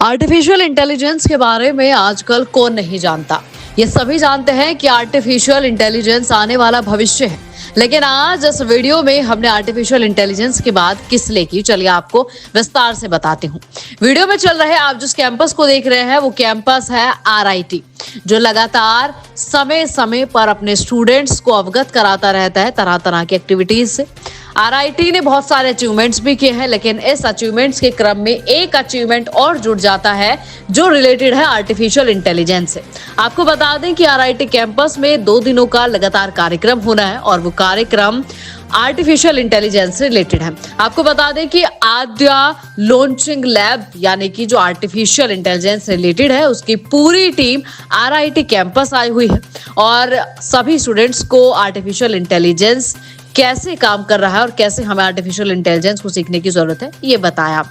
Artificial intelligence के बारे में आजकल कौन नहीं जानता। ये सभी जानते हैं कि आर्टिफिशियल इंटेलिजेंस आने वाला भविष्य है। लेकिन आज इस वीडियो में हमने आर्टिफिशियल इंटेलिजेंस की बात किस लिए की, चलिए आपको विस्तार से बताती हूँ। वीडियो में चल रहे आप जिस कैंपस को देख रहे हैं वो कैंपस है RIT, जो लगातार समय समय पर अपने स्टूडेंट्स को अवगत कराता रहता है तरह तरह की एक्टिविटीज से। RIT ने बहुत सारे अचीवमेंट्स भी किए हैं, लेकिन इस अचीवमेंट्स के क्रम में एक अचीवमेंट और जुड़ जाता है जो रिलेटेड है आर्टिफिशियल इंटेलिजेंस से। आपको बता दें कि RIT कैंपस में 2 दिनों का लगातार कार्यक्रम होना है और वो कार्यक्रम आर्टिफिशियल इंटेलिजेंस से रिलेटेड है। आपको बता दें कि आद्या लॉन्चिंग लैब यानी कि जो आर्टिफिशियल इंटेलिजेंस से रिलेटेड है उसकी पूरी टीम RIT कैंपस आई हुई है और सभी स्टूडेंट्स को आर्टिफिशियल इंटेलिजेंस कैसे काम कर रहा है और कैसे हमें आर्टिफिशियल इंटेलिजेंस को सीखने की जरूरत है ये बताया।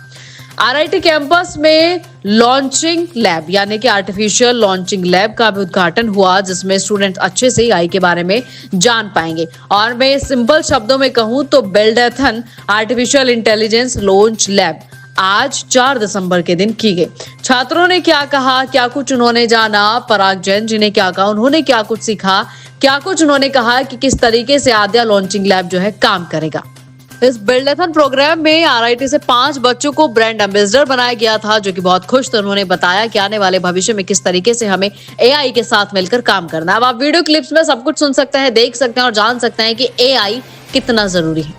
RIT कैंपस में लॉन्चिंग लैब यानी कि आर्टिफिशियल लॉन्चिंग लैब का भी उद्घाटन हुआ, जिसमें स्टूडेंट अच्छे से AI के बारे में जान पाएंगे। और मैं सिंपल शब्दों में कहूं तो बिल्डएथन आर्टिफिशियल इंटेलिजेंस लॉन्च लैब आज 4 दिसंबर के दिन की गई। छात्रों ने क्या कहा, क्या कुछ उन्होंने जाना, पराग जैन जी ने क्या कहा, उन्होंने क्या कुछ सीखा, क्या कुछ उन्होंने कहा कि किस तरीके से आद्या लॉन्चिंग लैब जो है काम करेगा। इस बिल्डएथन प्रोग्राम में RIT से 5 बच्चों को ब्रांड एम्बेसडर बनाया गया था, जो कि बहुत खुश थे। उन्होंने बताया कि आने वाले भविष्य में किस तरीके से हमें AI के साथ मिलकर काम करना है। अब आप वीडियो क्लिप्स में सब कुछ सुन सकते हैं, देख सकते हैं और जान सकते हैं कि AI कितना जरूरी है।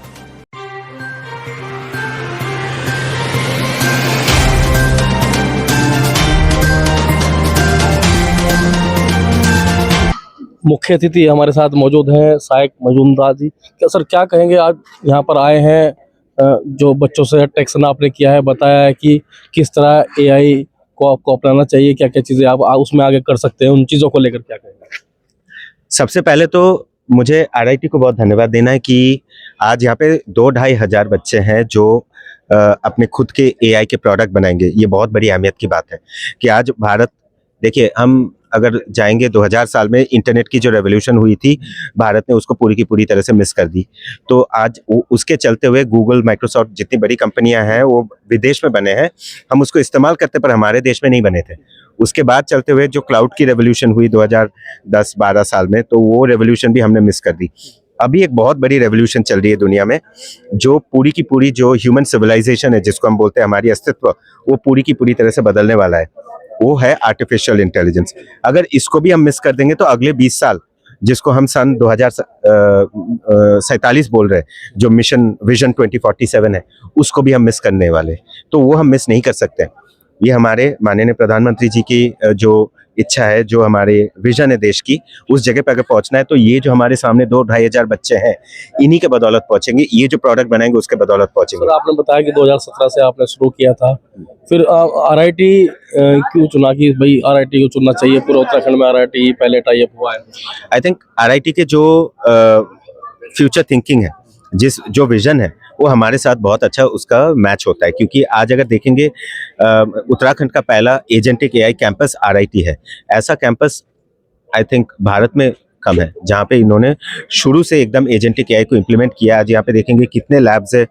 मुख्य अतिथि हमारे साथ मौजूद हैं सायक मजूमदार जी। क्या सर, क्या कहेंगे, आज यहाँ पर आए हैं, जो बच्चों से टेक्सन आपने किया है, बताया है कि किस तरह AI को आपको अपनाना चाहिए, क्या क्या चीज़ें आप उसमें आगे कर सकते हैं, उन चीज़ों को लेकर क्या कहेंगे? सबसे पहले तो मुझे RIT को बहुत धन्यवाद देना है कि आज यहाँ पे 2-2.5 हज़ार बच्चे हैं जो अपने खुद के AI के प्रोडक्ट बनाएंगे। ये बहुत बड़ी अहमियत की बात है कि आज भारत, देखिए, हम अगर जाएंगे 2000 साल में इंटरनेट की जो रेवोल्यूशन हुई थी, भारत ने उसको पूरी की पूरी तरह से मिस कर दी। तो आज उसके चलते हुए गूगल, माइक्रोसॉफ्ट जितनी बड़ी कंपनियां हैं वो विदेश में बने हैं, हम उसको इस्तेमाल करते पर हमारे देश में नहीं बने थे। उसके बाद चलते हुए जो क्लाउड की रेवोल्यूशन हुई 2010-12 साल में, तो वो रेवोल्यूशन भी हमने मिस कर दी। अभी एक बहुत बड़ी रेवोल्यूशन चल रही है दुनिया में, जो पूरी की पूरी जो ह्यूमन सिविलाइजेशन है, जिसको हम बोलते हैं हमारी अस्तित्व, वो पूरी की पूरी तरह से बदलने वाला है। वो है आर्टिफिशियल इंटेलिजेंस। अगर इसको भी हम मिस कर देंगे तो अगले 20 साल, जिसको हम सन 2047 बोल रहे हैं, जो मिशन विजन 2047 है, उसको भी हम मिस करने वाले। तो वो हम मिस नहीं कर सकते। ये हमारे माननीय प्रधानमंत्री जी की जो इच्छा है, जो हमारे विजन है देश की, उस जगह पे अगर पहुंचना है तो ये जो हमारे सामने 2-2.5 हज़ार बच्चे हैं, इन्हीं के बदौलत पहुंचेंगे। ये जो प्रोडक्ट बनाएंगे उसके बदौलत पहुंचेंगे। सर, आपने बताया कि 2017 से आपने शुरू किया था, फिर RIT क्यों चुना कि भाई RIT को चुनना चाहिए? पूरे उत्तराखंड में RIT पहले टाई अप हुआ है। आई थिंक RIT के जो फ्यूचर थिंकिंग है, जो विजन है, वो हमारे साथ बहुत अच्छा उसका मैच होता है। क्योंकि आज अगर देखेंगे, उत्तराखंड का पहला एजेंटिक AI कैंपस RIT है। ऐसा कैंपस आई थिंक भारत में कम है, जहाँ पे इन्होंने शुरू से एकदम एजेंटिक AI को इम्प्लीमेंट किया। आज यहाँ पे देखेंगे कितने लैब्स है,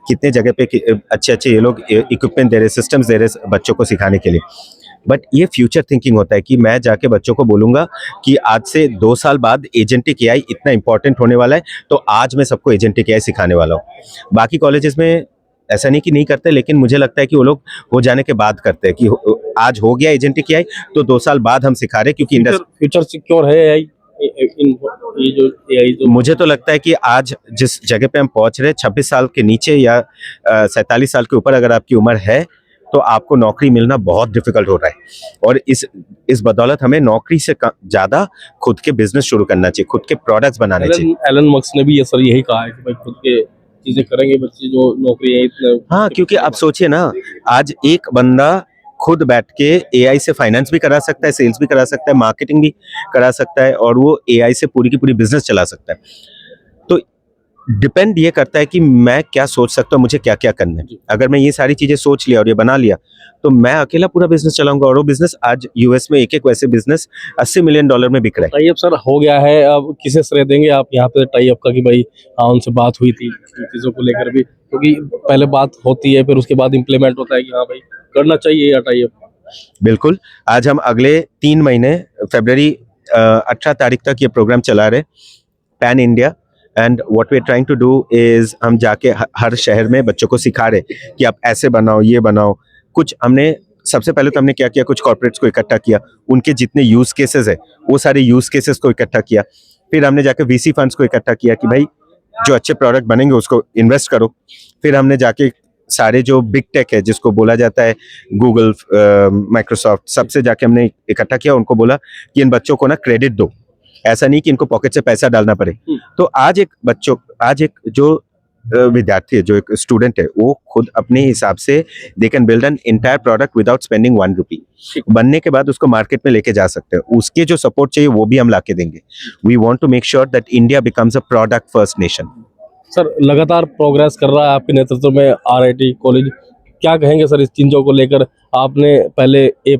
कितने जगह पे अच्छे ये लोग इक्विपमेंट दे रहे, सिस्टम्स दे रहे बच्चों को सिखाने के लिए। बट ये फ्यूचर थिंकिंग होता है कि मैं जाके बच्चों को बोलूँगा कि आज से 2 साल बाद एजेंटिक AI इतना इंपॉर्टेंट होने वाला है, तो आज मैं सबको एजेंटिक AI सिखाने वाला हूँ। बाकी कॉलेजेस में ऐसा नहीं कि नहीं करते, लेकिन मुझे लगता है कि वो लोग हो जाने के बाद करते हैं कि आज हो गया एजेंटिक AI तो 2 साल बाद हम सिखा रहे, क्योंकि फ्यूचर सिक्योर है AI? ये जो AI जो मुझे तो लगता है कि आज जिस जगह पे हम पहुंच रहे हैं, 26 साल के नीचे या 47 साल के ऊपर अगर आपकी उम्र है, तो आपको नौकरी मिलना बहुत डिफिकल्ट हो रहा है। और इस बदौलत हमें नौकरी से ज्यादा खुद के बिजनेस शुरू करना चाहिए, खुद के प्रोडक्ट्स बनाने चाहिए। एलन मस्क ने भी ये सर यही कहा है कि भाई खुद के चीजें करेंगे बच्चे, जो नौकरी है इतना। हाँ, क्योंकि आप सोचिए ना, आज एक बंदा खुद बैठ के AI से फाइनेंस भी करा सकता है, सेल्स भी करा सकता है, मार्केटिंग भी करा सकता है, और वो AI से पूरी की पूरी बिजनेस चला सकता है। तो डिपेंड ये करता है कि मैं क्या सोच सकता हूँ, मुझे क्या क्या करना है। अगर मैं ये सारी चीजें सोच लिया और ये बना लिया, तो मैं अकेला पूरा बिजनेस चलाऊंगा। और वो बिजनेस आज US में एक वैसे बिजनेस $80 मिलियन में बिक रहा है। टाई अप सर हो गया है, अब किसे श्रेय देंगे आप यहाँ पे टाई अप का कि भाई हाँ उनसे बात हुई थी चीजों को लेकर भी? क्योंकि पहले बात होती है, फिर उसके बाद इम्प्लीमेंट होता है कि हाँ भाई करना चाहिए या टाइप? बिल्कुल। आज हम अगले 3 महीने फरवरी 18 तारीख तक ये प्रोग्राम चला रहे pan India, and what we are trying to do is हम जाके हर शहर में बच्चों को सिखा रहे कि आप ऐसे बनाओ, ये बनाओ। कुछ हमने सबसे पहले तो हमने क्या किया, कुछ कॉर्पोरेट्स को इकट्ठा किया, उनके जितने यूज केसेस है वो सारे यूज केसेस को इकट्ठा किया। फिर हमने जाके वीसी फंड्स को इकट्ठा किया कि भाई जो अच्छे प्रोडक्ट बनेंगे उसको इन्वेस्ट करो। फिर हमने जाके सारे जो बिग टेक है जिसको बोला जाता है गूगल, माइक्रोसॉफ्ट, सबसे जाके हमने इकट्ठा किया, उनको बोला कि इन बच्चों को ना क्रेडिट दो, ऐसा नहीं कि इनको पॉकेट से पैसा डालना पड़े। तो आज एक जो विद्यार्थी है, जो एक स्टूडेंट है, वो खुद अपने हिसाब से they can build an entire product without spending 1 रुपी। बनने के बाद उसको मार्केट में लेके जा सकते हैं। उसके जो सपोर्ट चाहिए वो भी हम लाके देंगे। We want to make sure that India becomes a product first nation. Sir लगातार प्रोग्रेस कर रहा है आपके नेतृत्व में आरआईटी कॉलेज, क्या कहेंगे सर इस चीज़ों को लेकर? आपने पहले A++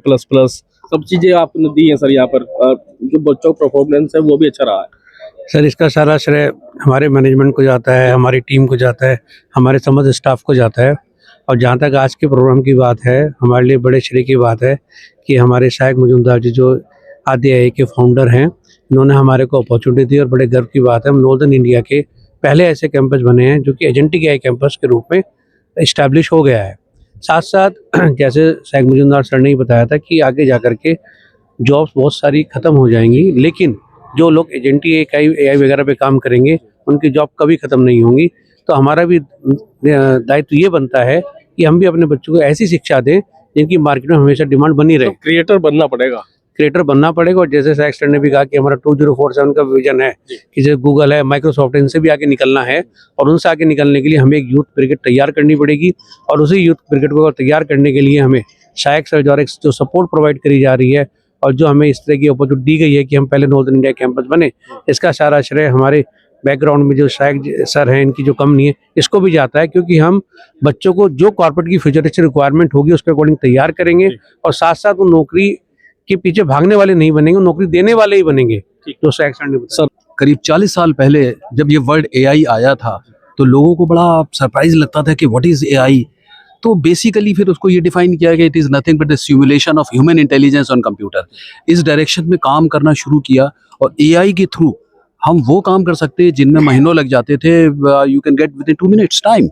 सब चीज़ें आपने दी हैं सर, यहाँ पर जो बच्चों का परफॉर्मेंस है वो भी अच्छा रहा है। सर इसका सारा श्रेय हमारे मैनेजमेंट को जाता है, हमारी टीम को जाता है, हमारे समस्त स्टाफ को जाता है। और जहाँ तक आज के प्रोग्राम की बात है, हमारे लिए बड़े श्रेय की बात है कि हमारे सहायक मजूमदार जी जो आदि AI के फाउंडर हैं, इन्होंने हमारे को अपॉर्चुनिटी दी और बड़े गर्व की बात है। हम नॉर्दर्न इंडिया के पहले ऐसे कैंपस बने हैं जो कि एजेंटिक AI कैंपस के रूप में इस्टेब्लिश हो गया है। साथ साथ जैसे सहायक मजूमदार सर ने ही बताया था कि आगे जा कर के जॉब्स बहुत सारी ख़त्म हो जाएंगी, लेकिन जो लोग एजेंटिक AI वगैरह पे काम करेंगे उनकी जॉब कभी ख़त्म नहीं होंगी। तो हमारा भी दायित्व ये बनता है कि हम भी अपने बच्चों को ऐसी शिक्षा दें जिनकी मार्केट में हमेशा डिमांड बनी रहे। तो क्रिएटर बनना पड़ेगा। और जैसे सहायक सर ने भी कहा कि हमारा 2047 का विजन है कि जैसे गूगल है, माइक्रोसॉफ्ट है, इनसे भी आगे निकलना है। और उनसे आगे निकलने के लिए हमें एक यूथ ब्रिगेड तैयार करनी पड़ेगी। और उसी यूथ ब्रिगेड को तैयार करने के लिए हमें सहायक सर द्वारा जो सपोर्ट प्रोवाइड करी जा रही है और जो हमें इस तरह की अपॉर्चुनिटी दी गई है कि हम पहले नॉर्दर्न इंडिया कैंपस बने, इसका सारा श्रेय हमारे बैकग्राउंड में जो सहायक सर हैं, इनकी जो कंपनी है, इसको भी जाता है। क्योंकि हम बच्चों को जो कॉर्पोरेट की फ्यूचरिस्टिक रिक्वायरमेंट होगी उसके अकॉर्डिंग तैयार करेंगे और साथ साथ वो नौकरी के पीछे भागने वाले नहीं बनेंगे, नौकरी देने वाले ही बनेंगे। तो सहायक सर ने बताया। सर करीब 40 साल पहले जब ये वर्ड AI आया था तो लोगों को बड़ा सरप्राइज लगता था कि व्हाट इज़ AI। तो बेसिकली फिर उसको ये डिफाइन किया गया, it is nothing but the simulation of human intelligence on computer. इस डायरेक्शन में काम करना शुरू किया और AI के थ्रू हम वो काम कर सकते हैं जिनमें महीनों लग जाते थे, you can get with in 2 minutes time.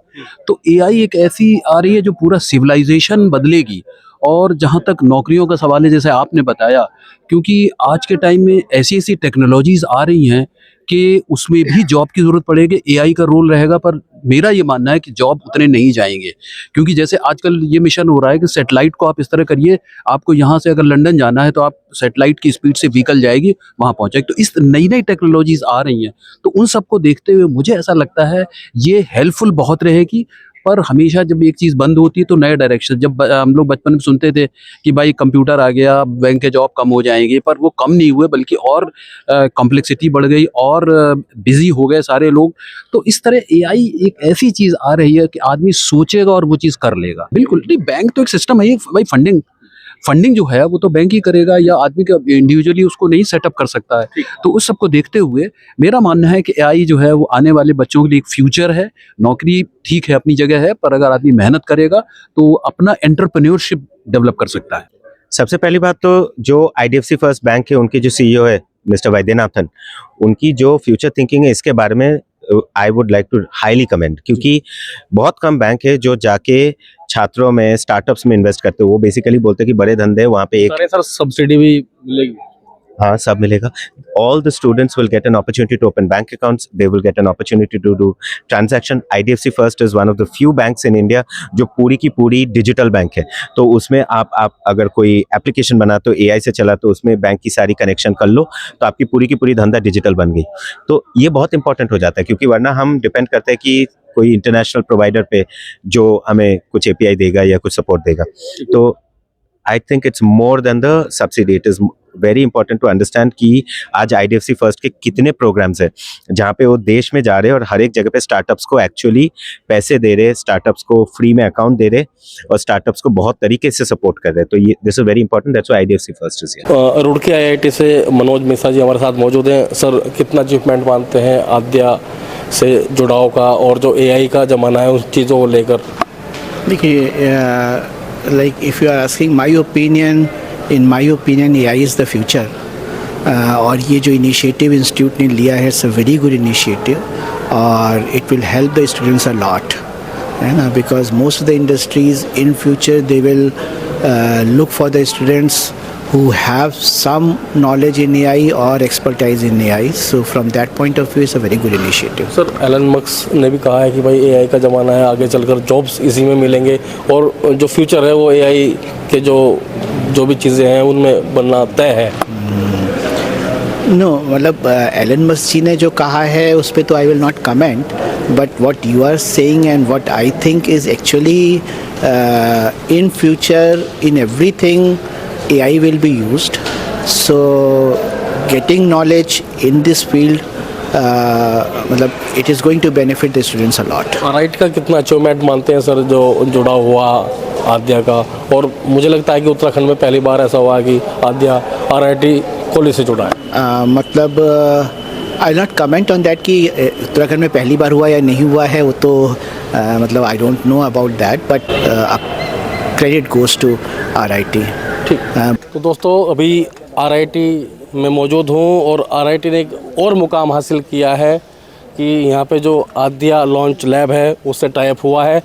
तो AI एक ऐसी आ रही है जो पूरा सिविलाइजेशन बदलेगी। और जहाँ तक नौकरियों का सवाल है, जैसे आपने बताया, क्योंकि आज के टाइम में ऐसी ऐसी टेक्नोलॉजीज़ आ रही हैं कि उसमें भी जॉब की ज़रूरत पड़ेगी, AI का रोल रहेगा। पर मेरा ये मानना है कि जॉब उतने नहीं जाएंगे, क्योंकि जैसे आजकल ये मिशन हो रहा है कि सैटेलाइट को आप इस तरह करिए, आपको यहाँ से अगर लंदन जाना है तो आप सैटेलाइट की स्पीड से व्हीकल जाएगी, वहाँ पहुँचेगी। तो इस नई नई टेक्नोलॉजीज़ आ रही हैं, तो उन सबको देखते हुए मुझे ऐसा लगता है ये हेल्पफुल बहुत रहेगी। पर हमेशा जब एक चीज़ बंद होती है तो नए डायरेक्शन, जब हम लोग बचपन में सुनते थे कि भाई कंप्यूटर आ गया, बैंक के जॉब कम हो जाएंगे, पर वो कम नहीं हुए बल्कि और कॉम्प्लेक्सिटी बढ़ गई और बिजी हो गए सारे लोग। तो इस तरह AI एक ऐसी चीज़ आ रही है कि आदमी सोचेगा और वो चीज़ कर लेगा। बिल्कुल नहीं, बैंक तो एक सिस्टम है भाई, फंडिंग जो है वो तो बैंक ही करेगा, या आदमी का इंडिविजुअली उसको नहीं सेटअप कर सकता है। तो उस सबको देखते हुए मेरा मानना है कि AI जो है वो आने वाले बच्चों के लिए एक फ्यूचर है। नौकरी ठीक है अपनी जगह है, पर अगर आदमी मेहनत करेगा तो अपना एंटरप्रेन्योरशिप डेवलप कर सकता है। सबसे पहली बात तो जो IDFC फर्स्ट बैंक है, उनके जो CEO है मिस्टर वैद्यनाथन, उनकी जो फ्यूचर थिंकिंग है इसके बारे में I would like to highly comment. क्योंकि बहुत कम बैंक है जो जाके छात्रों में, स्टार्टअप्स में इन्वेस्ट करते हैं। वो बेसिकली बोलते हैं कि बड़े धंधे वहाँ पे एक सर सब्सिडी भी मिलेगी। हाँ, सब मिलेगा। All the students will get an opportunity to open bank accounts. They will get an opportunity to do transaction. IDFC First is one of the few banks in India जो पूरी की पूरी digital bank है। तो उसमें आप अगर कोई एप्लीकेशन बनाते हो AI से चला, तो उसमें बैंक की सारी कनेक्शन कर लो, तो आपकी पूरी की पूरी धंधा डिजिटल बन गई। तो ये बहुत इंपॉर्टेंट हो जाता है, क्योंकि वरना हम डिपेंड करते हैं कि कोई इंटरनेशनल प्रोवाइडर पे जो हमें कुछ API देगा या कुछ सपोर्ट देगा। तो I think it's more than the subsidy. It is very important to understand कि आज IDFC फर्स्ट के कितने प्रोग्राम्स हैं जहाँ पे वो देश में जा रहे हैं और हर एक जगह पे स्टार्टअप्स को एक्चुअली पैसे दे रहे, स्टार्टअप्स को फ्री में अकाउंट दे रहे और स्टार्टअप्स को बहुत तरीके से सपोर्ट कर रहे हैं। तो ये this is very important, that's why IDFC first is here. Roorkee IIT से मनोज मिश्रा जी हमारे साथ मौजूद हैं। सर कितना अचीवमेंट मानते हैं आद्या से जुड़ाव का और जो AI का ज़माना है उस चीज़ों को लेकर? देखिए, like if you are asking my opinion, in my opinion AI is the future. और ये जो इनिशिएटिव इंस्टीट्यूट ने लिया है, it's a very good initiative और it will help the students a lot, है ना, because most of the industries in future they will look for the students who have some knowledge in AI or expertise in AI. So from that point of view, it's a very good initiative. Sir Elon Musk ने भी कहा है कि भाई AI का ज़माना है, आगे चलकर जॉब्स इसी में मिलेंगे और जो फ्यूचर है वो एआई के जो भी चीज़ें हैं उनमें बनना तय है। नो, मतलब एलन मस्क जी ने जो कहा है उस पर तो I will not comment, but what you are saying and what I think is actually in future in everything AI will be used. So getting knowledge in this field, मतलब it is going to benefit the students a lot. RIT का कितना achievement मानते हैं sir जो जुड़ा हुआ आद्या का? और मुझे लगता है कि उत्तराखंड में पहली बार ऐसा हुआ है कि आद्या आरआईटी कॉलेज से जुड़ा है। मतलब आई नॉट कमेंट ऑन दैट कि उत्तराखंड में पहली बार हुआ या नहीं हुआ है, वो तो मतलब I don't know about that, but credit goes to RIT. ठीक। तो दोस्तों अभी आरआईटी में मौजूद हूँ और आरआईटी ने एक और मुकाम हासिल किया है कि यहाँ पे जो आद्या लॉन्च लैब है उससे टाइप हुआ है।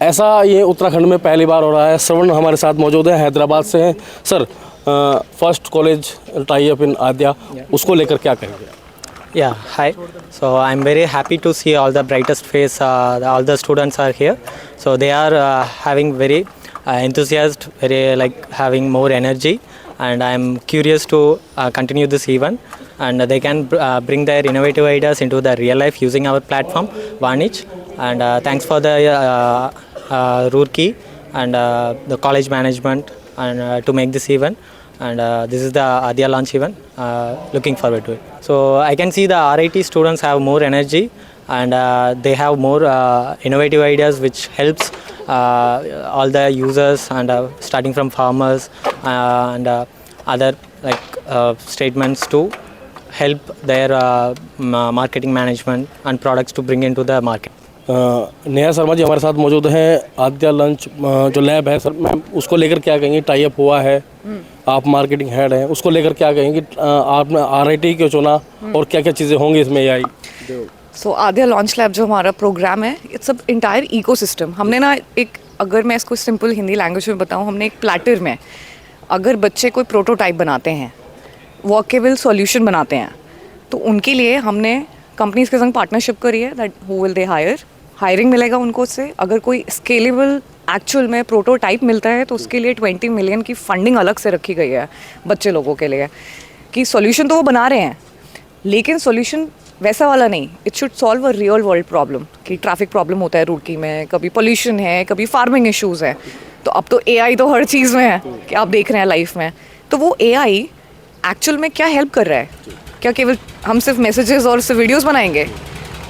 ऐसा ये उत्तराखंड में पहली बार हो रहा है। श्रवण हमारे साथ मौजूद है, हैदराबाद से हैं। Sir first college tie up in Aadya, उसको लेकर क्या कहेंगे? Yeah, hi. So I'm very happy to see all the brightest face. All the students are here. So they are having very enthusiastic, very like having more energy, and I'm curious to continue this event. And they can bring their innovative ideas into the real life using our platform, Varnish. And thanks for the Roorkee and the college management and to make this event. And this is the Adya launch event. Looking forward to it. So I can see the RIT students have more energy and they have more innovative ideas which helps all the users and starting from farmers and other like statements to help their marketing management and products to bring into the market. Neha Sharma ji हमारे साथ मौजूद हैं। आद्या lunch जो lab है sir, ma'am उसको लेकर क्या कहेंगे? टाई अप हुआ है, आप मार्केटिंग हेड हैं, उसको लेकर क्या कहेंगे? आपने आरआईटी क्यों चुना और क्या क्या चीज़ें होंगी इसमें एआई? सो आद्या लॉन्च लैब जो हमारा प्रोग्राम है, इट्स अब इंटायर इकोसिस्टम। हमने ना एक, अगर मैं इसको सिंपल हिंदी लैंग्वेज में बताऊँ, हमने एक प्लेटर में अगर बच्चे कोई प्रोटोटाइप बनाते हैं, वर्केबल सॉल्यूशन बनाते हैं, तो उनके लिए हमने कंपनीज के संग पार्टनरशिप करी है। That who will they hiring मिलेगा उनको उससे। अगर कोई स्केलेबल एक्चुअल में प्रोटोटाइप मिलता है तो उसके लिए 20 मिलियन की फंडिंग अलग से रखी गई है बच्चे लोगों के लिए, कि सॉल्यूशन तो वो बना रहे हैं लेकिन सॉल्यूशन वैसा वाला नहीं। It should solve a real world problem, कि ट्रैफिक प्रॉब्लम होता है रूड़की में, कभी पोल्यूशन है, कभी फार्मिंग इश्यूज़ है। तो अब तो एआई तो हर चीज़ में है कि आप देख रहे हैं लाइफ में। तो वो एआई एक्चुअल में क्या हेल्प कर रहा है? क्या केवल हम सिर्फ मैसेजेस और सिर्फ वीडियोस बनाएंगे?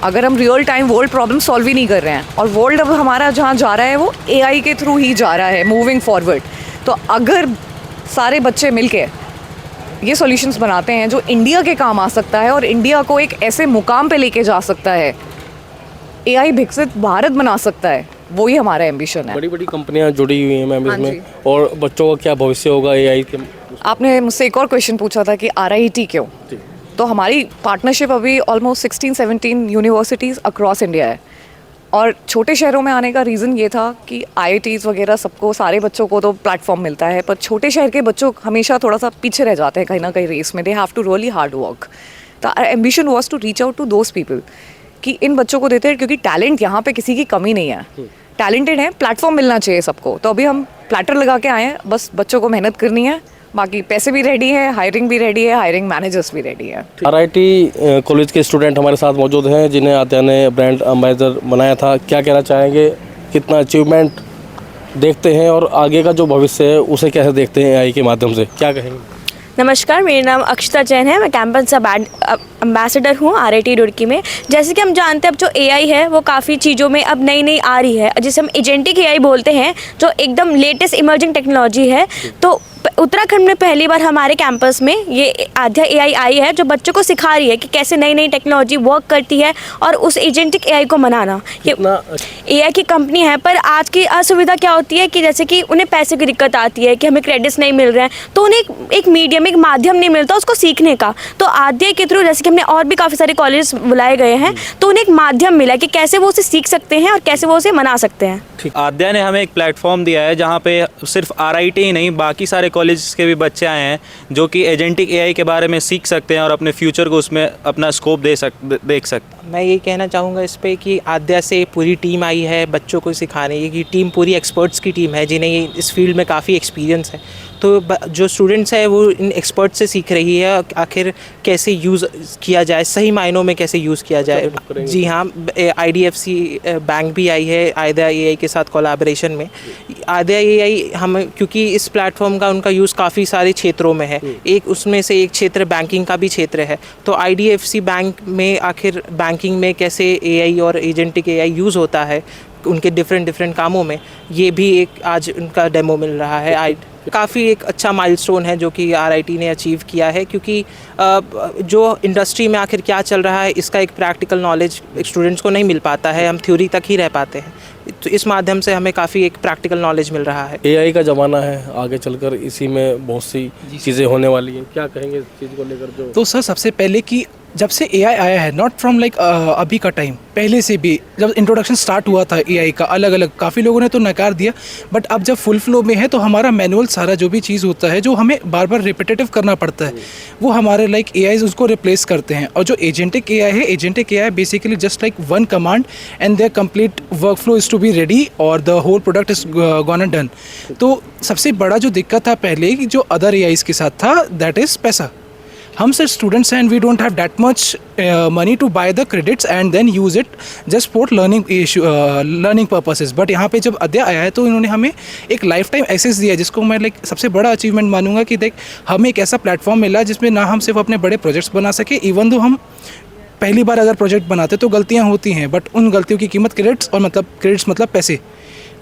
अगर हम real time world problem solve ही नहीं कर रहे हैं, और वर्ल्ड अब हमारा जहाँ जा रहा है वो एआई के थ्रू ही जा रहा है मूविंग फॉरवर्ड। तो अगर सारे बच्चे मिलके ये सॉल्यूशंस बनाते हैं जो इंडिया के काम आ सकता है और इंडिया को एक ऐसे मुकाम पे लेके जा सकता है, एआई विकसित भारत बना सकता है, वही हमारा एम्बिशन है। बड़ी बड़ी कंपनियां जुड़ी हुई हैं मैम इसमें, और बच्चों का क्या भविष्य होगा एआई के? आपने मुझसे एक और क्वेश्चन पूछा था कि आरआईटी क्यों? तो हमारी पार्टनरशिप अभी ऑलमोस्ट 16-17 यूनिवर्सिटीज़ अक्रॉस इंडिया है, और छोटे शहरों में आने का रीज़न ये था कि आईआईटीज़ वगैरह सबको, सारे बच्चों को तो प्लेटफॉर्म मिलता है, पर छोटे शहर के बच्चों हमेशा थोड़ा सा पीछे रह जाते हैं कहीं ना कहीं रेस में। They have to really hard work. तो our ambition was to reach out to those people, कि इन बच्चों को देते हैं, क्योंकि टैलेंट यहाँ पे किसी की कमी नहीं है, टैलेंटेड है, प्लेटफॉर्म मिलना चाहिए सबको। तो अभी हम प्लेटर लगा के आए हैं, बस बच्चों को मेहनत करनी है, बाकी पैसे भी रेडी है, हायरिंग भी रेडी है, हायरिंग मैनेजर्स भी रेडी है। आरआईटी कॉलेज के स्टूडेंट हमारे साथ मौजूद हैं जिन्हें आद्या ने ब्रांड एम्बेसडर बनाया था। क्या कहना चाहेंगे? कितना अचीवमेंट देखते हैं और आगे का जो भविष्य है उसे कैसे देखते हैं एआई के माध्यम से? क्या कहेंगे? नमस्कार, मेरा नाम अक्षता जैन है। मैं कैंपस एम्बेसडर हूँ RIT रुड़की में। जैसे कि हम जानते हैं अब जो AI है वो काफ़ी चीज़ों में अब नई नई आ रही है, जिसे हम एजेंटिक AI बोलते हैं, जो एकदम लेटेस्ट इमर्जिंग टेक्नोलॉजी है। तो उत्तराखंड में पहली बार हमारे कैंपस में ये आध्या AI आई है, जो बच्चों को सिखा रही है कि कैसे नई नई टेक्नोलॉजी वर्क करती है और उस एजेंटिक AI को मनाना। ये AI की कंपनी है, पर आज की असुविधा क्या होती है कि जैसे कि उन्हें पैसे की दिक्कत आती है कि हमें क्रेडिट्स नहीं मिल रहे हैं, तो उन्हें एक मीडियम, एक माध्यम नहीं मिलता उसको सीखने का। तो आध्या के थ्रू जैसे कि हमने और भी काफ़ी सारे कॉलेज बुलाए गए हैं, तो उन्हें एक माध्यम मिला कि कैसे वो उसे सीख सकते हैं और कैसे वो उसे मना सकते हैं। आध्या ने हमें एक प्लेटफॉर्म दिया है जहाँ पे सिर्फ RIT ही नहीं, बाकी सारे कॉलेज के भी बच्चे आए हैं जो कि एजेंटिक AI के बारे में सीख सकते हैं और अपने फ्यूचर को उसमें अपना स्कोप देख सकते हैं। मैं ये कहना चाहूँगा इस पे कि आध्या से पूरी टीम आई है बच्चों को सिखाने की। टीम पूरी एक्सपर्ट्स की टीम है जिन्हें इस फील्ड में काफ़ी एक्सपीरियंस है। तो जो स्टूडेंट्स है वो इन एक्सपर्ट से सीख रही है आखिर कैसे यूज़ किया जाए, सही मायनों में कैसे यूज़ किया जाए। जी हाँ, IDFC बैंक भी आई है आध्या AI के साथ कोलैबोरेशन में। आध्या AI हम क्योंकि इस प्लेटफॉर्म का उनका यूज़ काफ़ी सारे क्षेत्रों में है, एक उसमें से एक क्षेत्र बैंकिंग का भी क्षेत्र है। तो IDFC बैंक में आखिर बैंकिंग में कैसे AI और एजेंटिक AI यूज़ होता है उनके डिफरेंट कामों में, ये भी एक आज उनका डेमो मिल रहा है। काफ़ी एक अच्छा माइलस्टोन है जो कि RIT ने अचीव किया है, क्योंकि जो इंडस्ट्री में आखिर क्या चल रहा है इसका एक प्रैक्टिकल नॉलेज स्टूडेंट्स को नहीं मिल पाता है, हम थ्योरी तक ही रह पाते हैं। तो इस माध्यम से हमें काफ़ी एक प्रैक्टिकल नॉलेज मिल रहा है। AI का ज़माना है, आगे चलकर इसी में बहुत सी चीज़ें होने वाली हैं, क्या कहेंगे इस चीज़ को लेकर? जो तो सर सबसे पहले कि जब से AI आया है, नॉट फ्रॉम लाइक अभी का टाइम, पहले से भी जब इंट्रोडक्शन स्टार्ट हुआ था AI का अलग अलग, काफ़ी लोगों ने तो नकार दिया, बट अब जब फुल फ्लो में है तो हमारा मैनुअल सारा जो भी चीज़ होता है जो हमें बार बार रिपीटेटिव करना पड़ता है, वो हमारे लाइक AIs उसको रिप्लेस करते हैं। और जो एजेंटिक AI है, agentic AI basically just like one command and there complete work flow is to be ready और the whole product is gone and done. तो सबसे बड़ा जो दिक्कत था पहले कि जो अदर AIs के साथ था, दैट इज़ पैसा। हम सर स्टूडेंट्स हैं and we don't have that much money to buy the credits and then use it just for learning purposes. But यहाँ पे जब अध्या आया है तो इन्होंने हमें एक लाइफ टाइम एक्सेस दिया है, जिसको मैं लाइक सबसे बड़ा अचीवमेंट मानूंगा कि देख हमें एक ऐसा प्लेटफॉर्म मिला जिसमें ना हम सिर्फ अपने बड़े प्रोजेक्ट्स बना सके, इवन दो हम पहली बार अगर प्रोजेक्ट बनाते तो गलतियाँ होती हैं, बट उन गलतियों की कीमत क्रेडिट्स मतलब पैसे,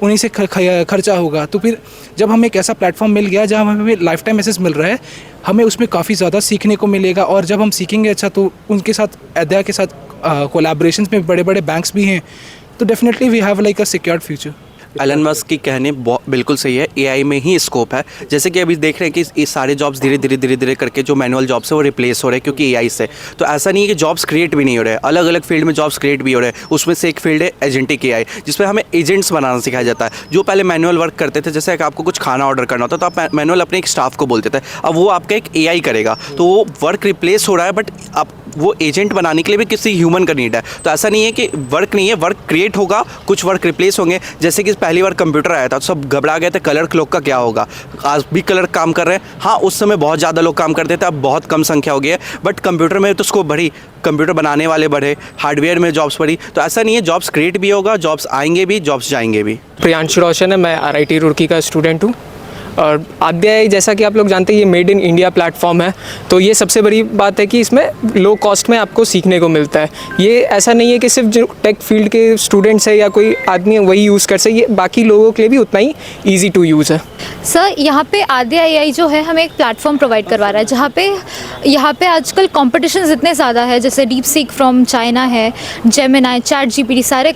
उन्हीं से खर्चा होगा। तो फिर जब हमें एक ऐसा प्लेटफॉर्म मिल गया जहाँ हमें लाइफ टाइम एक्सेस मिल रहा है, हमें उसमें काफ़ी ज़्यादा सीखने को मिलेगा। और जब हम सीखेंगे अच्छा, तो उनके साथ अध्या के साथ कोलैबोरेशंस में बड़े बड़े बैंक्स भी हैं, तो definitely we have like a secured future. Elon Musk की कहने बिल्कुल सही है, AI में ही स्कोप है। जैसे कि अभी देख रहे हैं कि ये सारे जॉब्स धीरे धीरे करके जो मैनुअल जॉब्स है वो रिप्लेस हो रहे हैं क्योंकि AI से। तो ऐसा नहीं है कि जॉब्स क्रिएट भी नहीं हो रहे हैं, अलग अलग फील्ड में जॉब्स क्रिएट भी हो रहे हैं। उसमें से एक फील्ड है एजेंटिक AI, जिसमें हमें एजेंट्स बनाना सिखाया जाता है। जो पहले मैनुअल वर्क करते थे, जैसे कि आपको कुछ खाना ऑर्डर करना होता तो आप मैनुअल अपने एक स्टाफ को बोलते थे, अब वो आपका एक AI करेगा। तो वो वर्क रिप्लेस हो रहा है, बट आप वो एजेंट बनाने के लिए भी किसी ह्यूमन का नीड है। तो ऐसा नहीं है कि वर्क नहीं है, वर्क क्रिएट होगा, कुछ वर्क रिप्लेस होंगे। जैसे कि पहली बार कंप्यूटर आया था तो सब घबरा गए थे, कलर क्लॉक का क्या होगा। आज भी कलर काम कर रहे हैं। हाँ, उस समय बहुत ज़्यादा लोग काम करते थे, अब बहुत कम संख्या हो गई है, बट कंप्यूटर में तो स्कोप बढ़ी, कंप्यूटर बनाने वाले बढ़े, हार्डवेयर में जॉब्स बढ़ी। तो ऐसा नहीं है, जॉब्स क्रिएट भी होगा, जॉब्स आएंगे भी, जॉब्स जाएंगे भी। प्रियांशु रोशन है, मैं RIT रुड़की का स्टूडेंट हूँ। और आध्या AI जैसा कि आप लोग जानते हैं ये मेड इन इंडिया प्लेटफॉर्म है, तो ये सबसे बड़ी बात है कि इसमें लो कॉस्ट में आपको सीखने को मिलता है। ये ऐसा नहीं है कि सिर्फ जो टेक फील्ड के स्टूडेंट्स है या कोई आदमी वही यूज़ कर सके, ये बाकी लोगों के लिए भी उतना ही ईजी टू यूज़ है। सर यहाँ पे आध्या AI जो है हमें एक प्लेटफॉर्म प्रोवाइड करवा रहा है, जहाँ पे यहाँ पे आजकल कॉम्पिटिशन्स इतने ज़्यादा है, जैसे DeepSeek फ्रॉम चाइना है, Gemini, ChatGPT सारे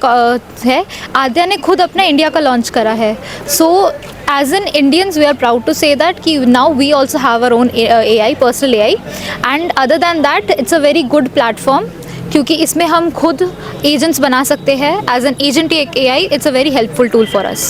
है। आध्या ने खुद अपना इंडिया का लॉन्च करा है। सो as an Indians we are proud to say that कि now we also have our own AI, personal AI, and other than that it's a very good platform क्योंकि इसमें हम खुद एजेंट्स बना सकते हैं। As an agent AI, it's a very helpful tool for us.